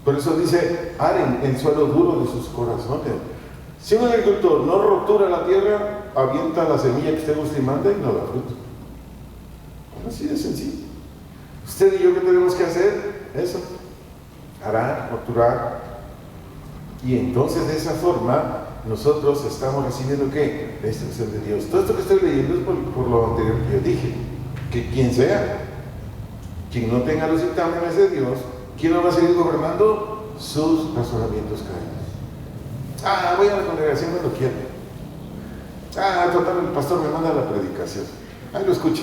Por eso dice, aren el suelo duro de sus corazones. Si un agricultor no rotura la tierra, avienta la semilla que usted gusta y manda y no da fruto. Así de sencillo. Usted y yo, ¿qué tenemos que hacer? Eso. Arar, orar. Y entonces de esa forma nosotros estamos recibiendo ¿qué? La instrucción de Dios. Todo esto que estoy leyendo es por lo anterior que yo dije. Que quien sea, quien no tenga los dictámenes de Dios, ¿quién no va a seguir gobernando? Sus razonamientos caídos. Voy a la congregación cuando quiera. Total, el pastor me manda la predicación. Ahí lo escucho.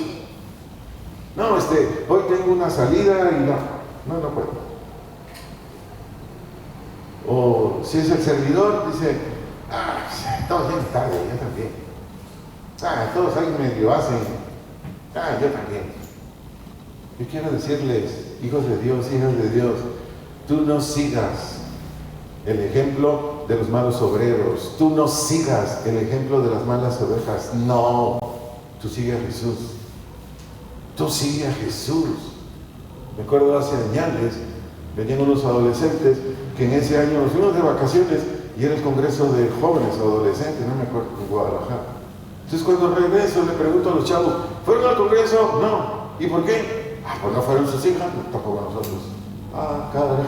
No, hoy tengo una salida y no puedo. O si es el servidor, dice, todos llegan tarde, yo también. Todos ahí medio hacen, yo también. Yo quiero decirles, hijos de Dios, hijas de Dios, tú no sigas el ejemplo de los malos obreros, tú no sigas el ejemplo de las malas ovejas, no, tú sigue a Jesús, tú sigue a Jesús. Me acuerdo hace años, venían unos adolescentes que en ese año nos fuimos de vacaciones y era el congreso de jóvenes adolescentes, no me acuerdo, en Guadalajara. Entonces cuando regreso le pregunto a los chavos, ¿fueron al congreso? No. ¿Y por qué? Pues no fueron sus hijas, tampoco nosotros. Caray.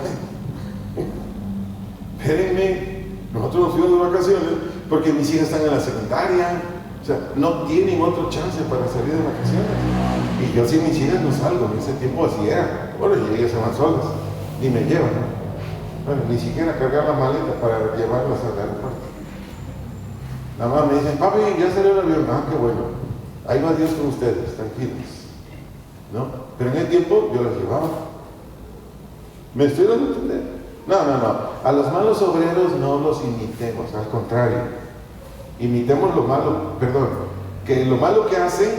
Espérenme, nosotros nos fuimos de vacaciones porque mis hijas están en la secundaria, o sea, no tienen otro chance para salir de vacaciones. Y yo sin mis hijas no salgo, en ese tiempo así era. Bueno, y ellas se van solas, ni me llevan, ¿no? Bueno, ni siquiera cargar la maleta para llevarlas al aeropuerto. Nada más me dicen, papi, ya salió el avión. Qué bueno, ahí va Dios con ustedes, tranquilos, ¿no? Pero en el tiempo yo las llevaba. ¿Me estoy dando a entender? No. A los malos obreros no los imitemos, al contrario. Imitemos lo malo, que lo malo que hacen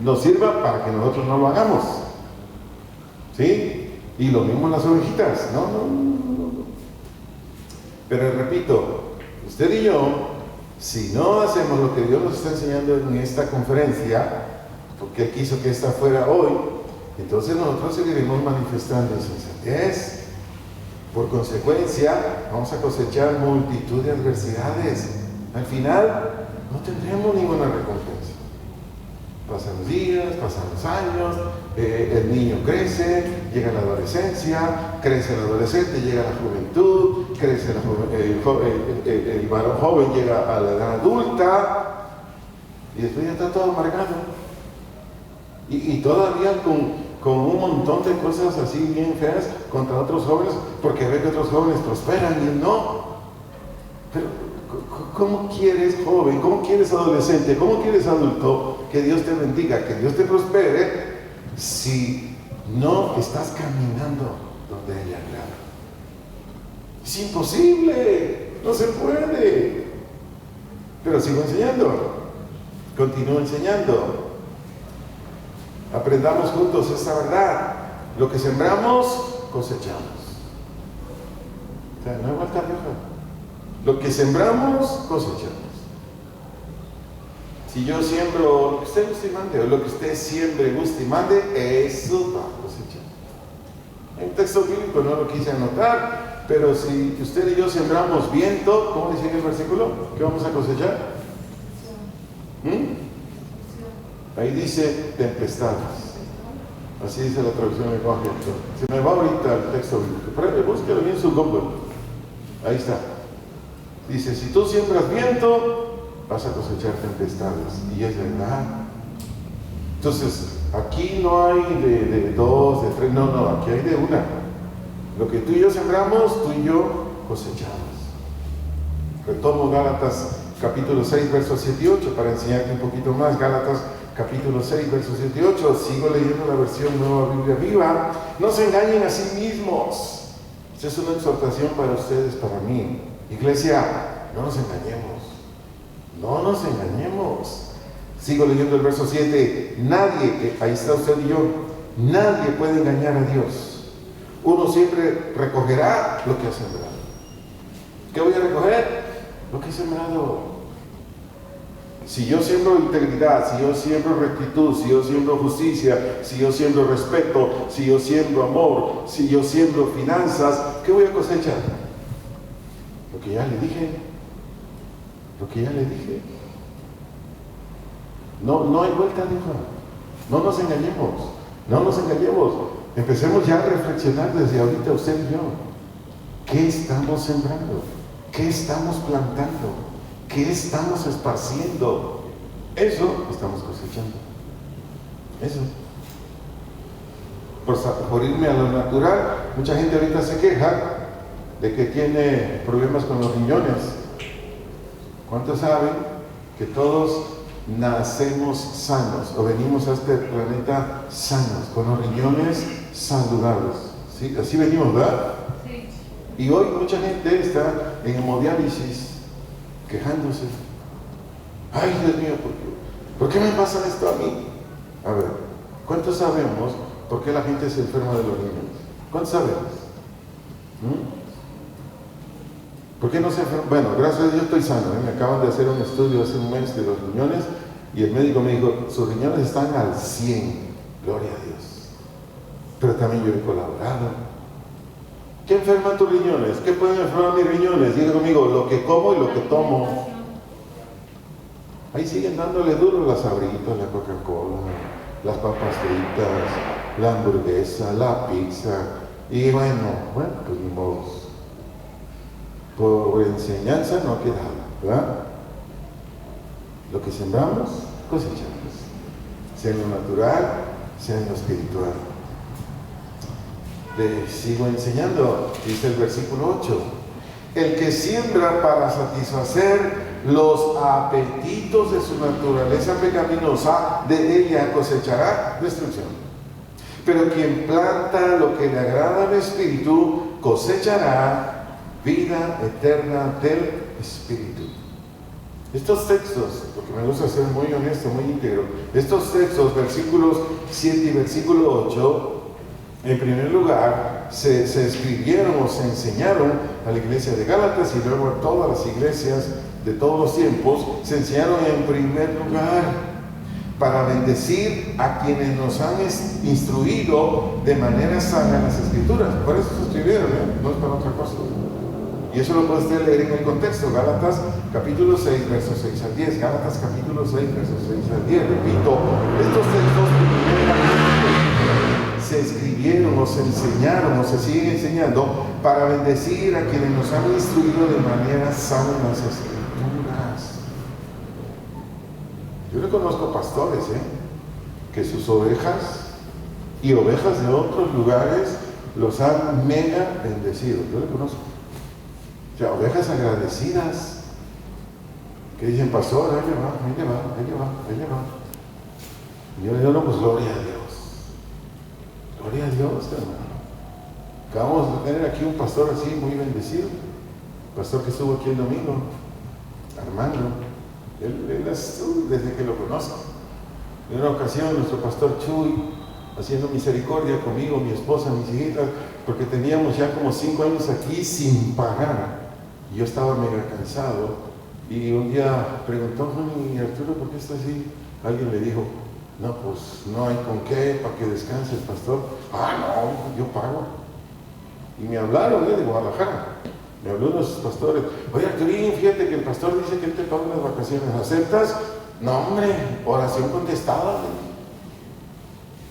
nos sirva para que nosotros no lo hagamos. ¿Sí? Y lo mismo las ovejitas. No. Pero repito, usted y yo, si no hacemos lo que Dios nos está enseñando en esta conferencia, porque Él quiso que esta fuera hoy, entonces nosotros seguiremos manifestando insensatez. Por consecuencia, vamos a cosechar multitud de adversidades. Al final, no tendremos ninguna recompensa. Pasan los días, pasan los años, el niño crece, llega a la adolescencia, crece el adolescente, llega a la juventud, crece el varón joven, llega a la edad adulta, y después ya está todo amargado. Y todavía con un montón de cosas así bien feas contra otros jóvenes, porque ve que otros jóvenes prosperan y él no. Pero, ¿cómo quieres, joven? ¿Cómo quieres, adolescente? ¿Cómo quieres, adulto, que Dios te bendiga, que Dios te prospere, si no estás caminando donde Él agrada? Es imposible, no se puede. Pero sigo enseñando, continúo enseñando. Aprendamos juntos esta verdad. Lo que sembramos, cosechamos. O sea, no hay vuelta de hoja. Lo que sembramos, cosechamos. Si yo siembro lo que usted guste y mande, o lo que usted siembre, guste y mande, eso va a cosechar. En un texto bíblico no lo quise anotar, pero si usted y yo sembramos viento, ¿cómo dice en el versículo? ¿Qué vamos a cosechar? Ahí dice tempestades. Así dice la traducción del lenguaje. Se me va ahorita el texto bíblico. Búsquelo bien en su Google. Ahí está. Dice, si tú siembras viento, vas a cosechar tempestades. Y es verdad. Entonces, aquí no hay de dos, de tres. No, aquí hay de una. Lo que tú y yo sembramos, tú y yo cosechamos. Retomo Gálatas capítulo 6, versos 7 y 8 para enseñarte un poquito más. Gálatas capítulo 6, versos 7 y 8. Sigo leyendo la versión Nueva Biblia Viva. No se engañen a sí mismos. Esta es una exhortación para ustedes, para mí. Iglesia, no nos engañemos. No nos engañemos. Sigo leyendo el verso 7. Nadie, ahí está usted y yo, nadie puede engañar a Dios. Uno siempre recogerá lo que ha sembrado. ¿Qué voy a recoger? Lo que he sembrado. Si yo siembro integridad, si yo siembro rectitud, si yo siembro justicia, si yo siembro respeto, si yo siembro amor, si yo siembro finanzas, ¿qué voy a cosechar? Lo que ya le dije. Lo que ya le dije. No hay vuelta de hoja. No nos engañemos, no nos engañemos. Empecemos ya a reflexionar desde ahorita usted y yo. ¿Qué estamos sembrando? ¿Qué estamos plantando? ¿Qué estamos esparciendo? Eso estamos cosechando. Eso. Por irme a lo natural, mucha gente ahorita se queja de que tiene problemas con los riñones. ¿Cuántos saben que todos nacemos sanos o venimos a este planeta sanos, con los riñones saludables? ¿Sí? Así venimos, ¿verdad? Sí. Y hoy mucha gente está en hemodiálisis, quejándose. Ay, Dios mío, ¿por qué me pasa esto a mí? A ver, ¿cuántos sabemos por qué la gente se enferma de los riñones? ¿Cuántos sabemos? ¿Por qué no se enferma? Bueno, gracias a Dios estoy sano. Me acaban de hacer un estudio hace un mes de los riñones y el médico me dijo, sus riñones están al 100. Gloria a Dios. Pero también yo he colaborado. ¿Qué enferma tus riñones? ¿Qué pueden enfermar mis riñones? Diga conmigo, lo que como y lo que tomo. Ahí siguen dándole duro las Sabritas, la Coca-Cola, las papas fritas, la hamburguesa, la pizza. Y bueno, pues ni modo. Por enseñanza no queda nada, ¿verdad? Lo que sembramos, cosechamos. Sea en lo natural, sea en lo espiritual. Les sigo enseñando, dice el versículo 8. El que siembra para satisfacer los apetitos de su naturaleza pecaminosa, de ella cosechará destrucción. Pero quien planta lo que le agrada al Espíritu, cosechará vida eterna del Espíritu. Estos textos, porque me gusta ser muy honesto, muy íntegro, estos textos, versículos 7 y versículo 8, en primer lugar, se escribieron o se enseñaron a la iglesia de Gálatas y luego a todas las iglesias de todos los tiempos, se enseñaron en primer lugar para bendecir a quienes nos han instruido de manera sana en las Escrituras. Por eso se escribieron, no es para otra cosa. Y eso lo puede usted leer en el contexto, Gálatas capítulo 6, versos 6 al 10. Gálatas capítulo 6, versos 6 al 10. Repito, estos textos se escribieron o se enseñaron o se siguen enseñando para bendecir a quienes nos han instruido de manera sana en las Escrituras. Yo reconozco pastores, que sus ovejas y ovejas de otros lugares los han mega bendecido. Yo reconozco. O sea, ovejas agradecidas que dicen, pastor, ahí le va, ahí le va, ahí le va, ahí le va. Y yo le digo, no, pues gloria a Dios. Gloria a Dios, hermano. Acabamos de tener aquí un pastor así, muy bendecido. Pastor que estuvo aquí el domingo, Armando. Él es, desde que lo conozco. En una ocasión, nuestro pastor Chuy, haciendo misericordia conmigo, mi esposa, mis hijitas, porque teníamos ya como 5 años aquí sin pagar. Y yo estaba mega cansado. Y un día preguntó, Arturo, ¿por qué está así? Alguien le dijo, no, pues no hay con qué, para que descanse el pastor. Ah, no, yo pago. Y me hablaron de Guadalajara. Me habló unos pastores. Oye, Arturín, fíjate que el pastor dice que él te paga las vacaciones. ¿Aceptas? No, hombre, oración contestada.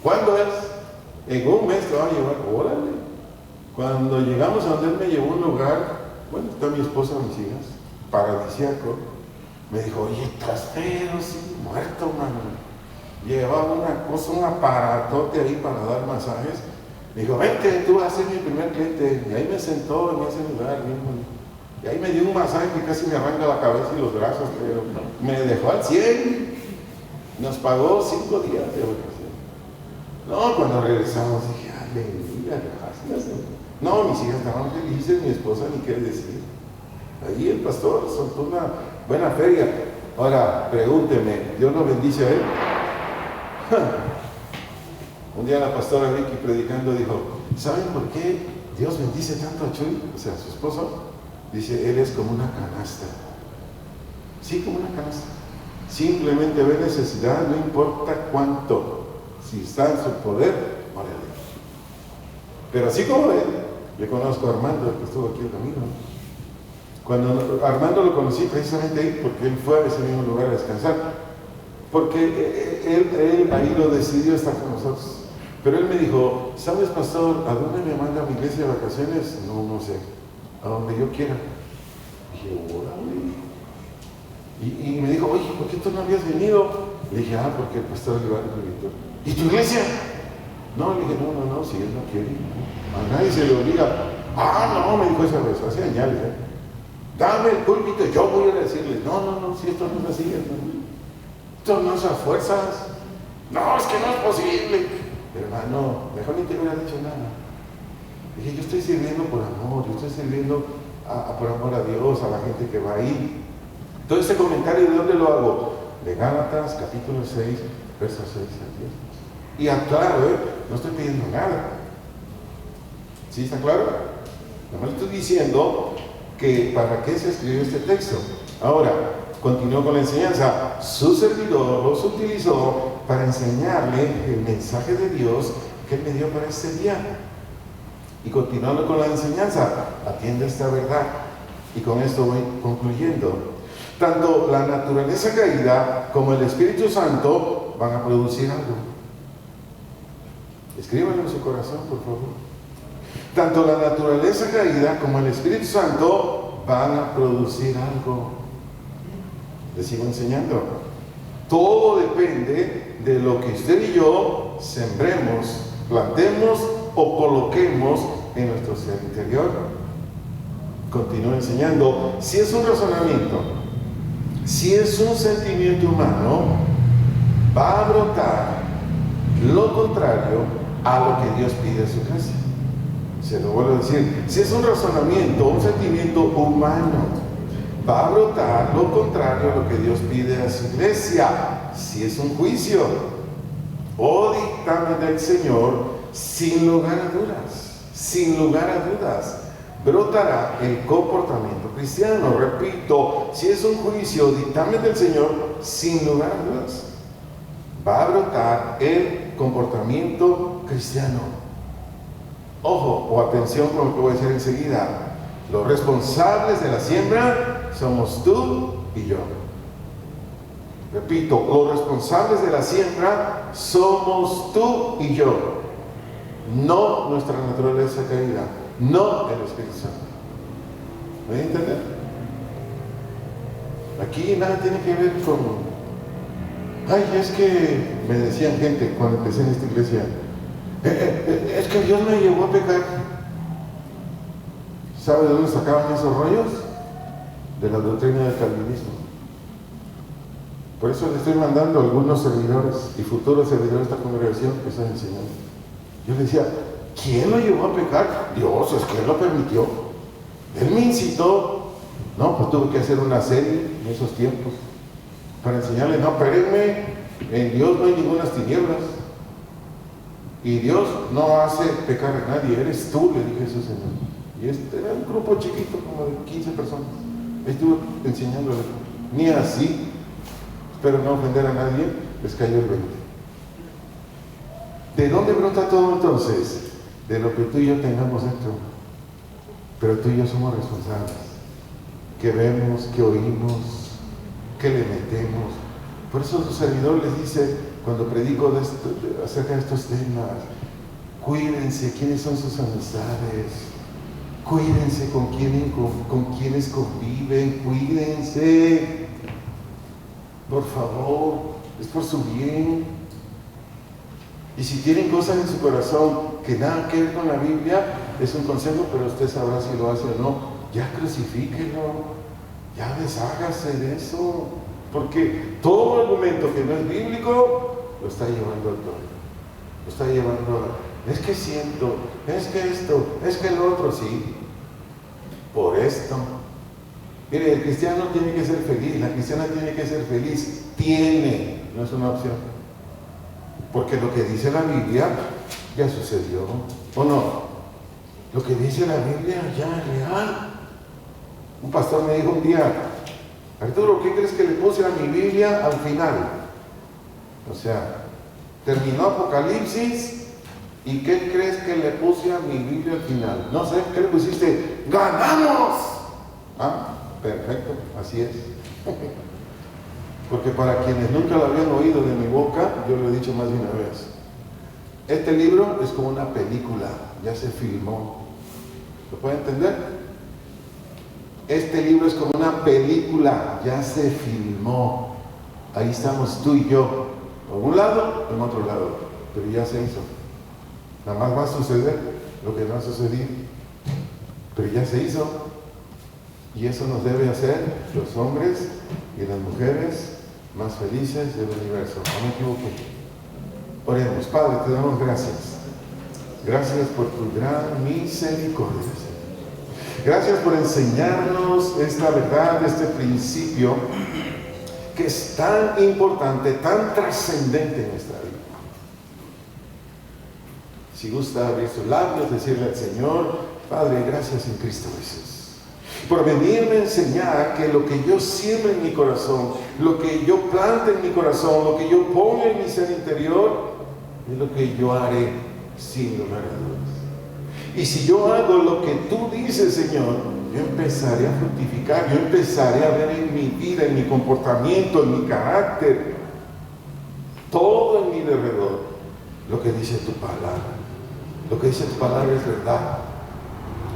¿Cuándo es? En un mes te va a llevar. Órale. Cuando llegamos a donde él me llevó a un lugar, bueno, está mi esposa, mis hijas, paradisíaco, me dijo, oye, trastero, sí, muerto, mano. Llevaba una cosa, un aparatote ahí para dar masajes. Me dijo, vente, tú vas a ser mi primer cliente. Y ahí me sentó en ese lugar mismo. Y ahí me dio un masaje que casi me arranca la cabeza y los brazos, pero me dejó al 100. Nos pagó 5 días de vacación. No, cuando regresamos dije, aleluya, gracias. No, mis hijas estaban felices, mi esposa ni qué decir. Ahí el pastor soltó una buena feria. Ahora, pregúnteme, ¿Dios lo bendice a él? Un día la pastora Vicky predicando dijo, ¿saben por qué Dios bendice tanto a Chuy? O sea, a su esposo. Dice, él es como una canasta. Sí, como una canasta. Simplemente ve necesidad, no importa cuánto. Si está en su poder, órale. Pero así como él, le conozco a Armando, el que estuvo aquí el domingo. Cuando Armando lo conocí precisamente ahí, porque él fue a ese mismo lugar a descansar. porque él ahí lo decidió estar con nosotros. Pero él me dijo, ¿sabes, pastor, a dónde me manda mi iglesia de vacaciones? No sé, a donde yo quiera. Dije, órale. Y me dijo, oye, ¿por qué tú no habías venido? Le dije, porque el pastor le va a decir, ¿y tu iglesia? No, le dije, no, si él no quiere, a nadie se le obliga. No, me dijo esa vez, hace años, dame el púlpito, yo voy a decirle, no, si esto no es así, esto no es a fuerzas. No, es que no es posible. Hermano, mejor ni te hubiera dicho nada. Dije, yo estoy sirviendo por amor, yo estoy sirviendo por amor a Dios, a la gente que va ahí. Todo este comentario, ¿de dónde lo hago? De Gálatas, capítulo 6, versos 6 al 10. Y aclaro, no estoy pidiendo nada. ¿Sí está claro? Nomás estoy diciendo que para qué se escribió este texto. Ahora, continúo con la enseñanza. Su servidor los utilizó para enseñarle el mensaje de Dios que él me dio para este día. Y continuando con la enseñanza, atiende esta verdad. Y con esto voy concluyendo. Tanto la naturaleza caída como el Espíritu Santo van a producir algo. Escríbanlo en su corazón, por favor. Tanto la naturaleza caída como el Espíritu Santo van a producir algo. Les sigo enseñando. Todo depende de lo que usted y yo sembremos, plantemos o coloquemos en nuestro ser interior. Continúo enseñando. Si es un razonamiento, si es un sentimiento humano, va a brotar lo contrario a lo que Dios pide a su iglesia. Se lo vuelvo a decir. Si es un razonamiento, un sentimiento humano, va a brotar lo contrario a lo que Dios pide a su iglesia. Si es un juicio o dictamen del Señor, sin lugar a dudas, brotará el comportamiento cristiano. Repito, si es un juicio o dictamen del Señor, sin lugar a dudas, va a brotar el comportamiento cristiano. Ojo o atención con lo que voy a decir enseguida. Los responsables de la siembra somos tú y yo. Repito, los responsables de la siembra somos tú y yo. No nuestra naturaleza caída, no el Espíritu Santo. ¿Me voy a entender? Aquí nada tiene que ver con... es que me decían gente cuando empecé en esta iglesia, es que Dios me llevó a pecar. ¿Sabe de dónde sacaban esos rollos? De la doctrina del calvinismo. Por eso le estoy mandando a algunos servidores y futuros servidores de esta congregación que están enseñando. Yo le decía, ¿quién lo llevó a pecar? Dios, es que Él lo permitió. Él me incitó. No, pues tuve que hacer una serie en esos tiempos para enseñarle, no, espérenme, en Dios no hay ninguna tinieblas. Y Dios no hace pecar a nadie, eres tú, le dije eso, Señor. Y este era un grupo chiquito, como de 15 personas. Estuve enseñándole, ni así, espero no ofender a nadie, les cayó el 20. ¿De dónde brota todo entonces? De lo que tú y yo tengamos dentro. Pero tú y yo somos responsables. Que vemos, que oímos, que le metemos. Por eso su servidor les dice, cuando predico acerca de estos temas, cuídense quiénes son sus amistades, cuídense con quienes conviven, cuídense, por favor, es por su bien. Y si tienen cosas en su corazón que nada que ver con la Biblia, es un consejo, pero usted sabrá si lo hace o no. Ya crucifíquelo, ya deshágase de eso, porque todo argumento que no es bíblico lo está llevando al trono, lo está llevando a, es que siento, es que esto, es que el otro, sí, por esto. Mire, el cristiano tiene que ser feliz, la cristiana tiene que ser feliz, no es una opción, porque lo que dice la Biblia ya sucedió, ¿o no? Lo que dice la Biblia ya es real. Un pastor me dijo un día, Arturo, ¿qué crees que le puse a mi Biblia al final? O sea, terminó Apocalipsis, ¿y qué crees que le puse a mi Biblia al final? No sé, ¿qué le pusiste? ¡Ganamos! Perfecto, así es. Porque para quienes nunca lo habían oído de mi boca, yo lo he dicho más de una vez. Este libro es como una película, ya se filmó. ¿Lo pueden entender? Este libro es como una película, ya se filmó. Ahí estamos tú y yo, en un lado o en otro lado, pero ya se hizo. Nada más va a suceder lo que no ha sucedido, pero ya se hizo. Y eso nos debe hacer los hombres y las mujeres más felices del universo. No me equivoqué. Oremos. Padre, te damos gracias. Gracias por tu gran misericordia, Señor. Gracias por enseñarnos esta verdad, este principio que es tan importante, tan trascendente en nuestra vida. Si gusta abrir sus labios, decirle al Señor: Padre, gracias en Cristo Jesús, por venirme a enseñar que lo que yo siembro en mi corazón, lo que yo plante en mi corazón, lo que yo pongo en mi ser interior, es lo que yo haré sin lugar a dudas. Y si yo hago lo que tú dices, Señor, yo empezaré a fructificar, yo empezaré a ver en mi vida, en mi comportamiento, en mi carácter, todo en mi derredor, lo que dice tu palabra. Lo que dice tu palabra es verdad.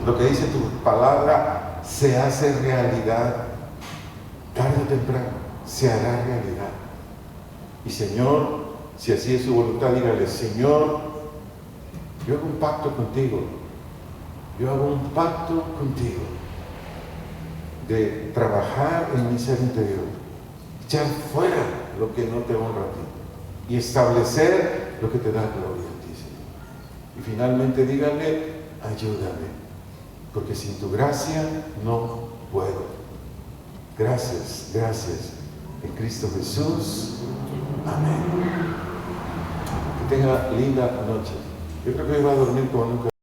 Lo que dice tu palabra se hace realidad. Tarde o temprano se hará realidad. Y Señor, si así es su voluntad, dígale: Señor, yo hago un pacto contigo. Yo hago un pacto contigo de trabajar en mi ser interior, echar fuera lo que no te honra a ti y establecer lo que te da gloria a ti, Señor. Y finalmente dígale: ayúdame, porque sin tu gracia no puedo. Gracias, gracias. En Cristo Jesús. Amén. Que tenga linda noche. Yo creo que hoy va a dormir como nunca.